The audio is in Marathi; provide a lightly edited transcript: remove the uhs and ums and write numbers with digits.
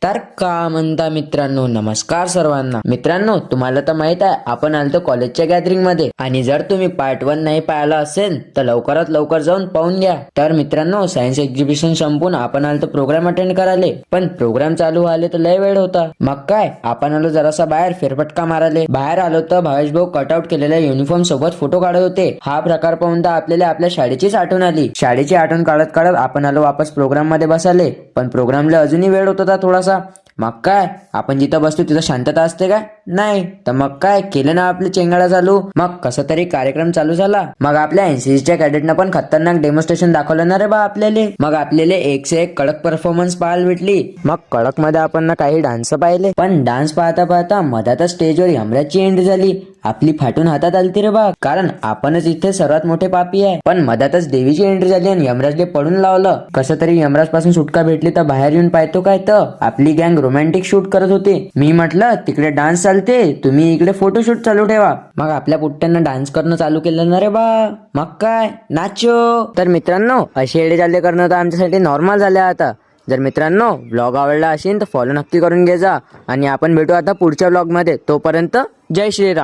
तर का म्हणता मित्रांनो, नमस्कार सर्वांना. मित्रांनो, तुम्हाला तर माहित आहे आपण आलतो कॉलेजच्या गॅदरिंग मध्ये, आणि जर तुम्ही पार्ट 1 नाही पाहिला असेल तर लवकरात लवकर जाऊन पाहून घ्या. तर मित्रांनो, सायन्स एक्झिबिशन संपून आपण आलतो प्रोग्राम अटेंड करायला, पण प्रोग्राम चालू व्हायला तर लय वेळ होता. मग काय, आपण आलो जरासा बाहेर फेरफटका माराले. बाहेर आलो तर भावेश भाऊ कटआउट केलेल्या युनिफॉर्म सोबत फोटो काढत होते. हा प्रकार पाहून तर आपल्याला आपल्या शाळेचीच आठवण आली. शाळेची आठवण काढत काढत आपण आलो वापस प्रोग्राम मध्ये बसाले, पण प्रोग्रामला अजूनही वेळ होत होता थोडासा. मग काय, आपण जिथं बसतो तिथं शांतता असते का? नाही. तर मग काय केलं ना आपलं चेंगाळा चालू. मग कसा तरी कार्यक्रम चालू झाला. मग आपल्या एनसीसीच्या कॅडेटनं पण खतरनाक डेमॉन्स्ट्रेशन दाखवलं ना रे बा आपल्याला. मग आपल्याला एक से एक कडक परफॉर्मन्स पाहायला भेटली. मग कडक मध्ये आपण ना काही डान्स पाहिले, पण डान्स पाहता पाहता मधातच स्टेजवर यमराजची एंट्री झाली. आपली फाटून हातात आलती रे बा, कारण आपणच इथे सर्वात मोठे पापी आहे. पण मधातच देवीची एंट्री झाली आणि यमराजले पडून लावलं. कसं तरी यमराज पासून सुटका भेटली तर बाहेर येऊन पाहतो काय तर आपली गँग रोमॅन्टिक शूट करत होते. मी म्हटलं तिकडे डान्स चालते, तुम्ही इकडे फोटोशूट चालू ठेवा. मग आपल्या पुट्ट्यांना डान्स करणं चालू केलं ना रे बा. मग काय नाचो. तर मित्रांनो, असे येडे चालले करणं तर आमच्यासाठी नॉर्मल झाले आता. जर मित्रांनो व्लॉग आवडला असेल तर फॉलो नक्की करून घे जा, आणि आपण भेटू आता पुढच्या व्लॉग मध्ये. तोपर्यंत जय श्रीराम.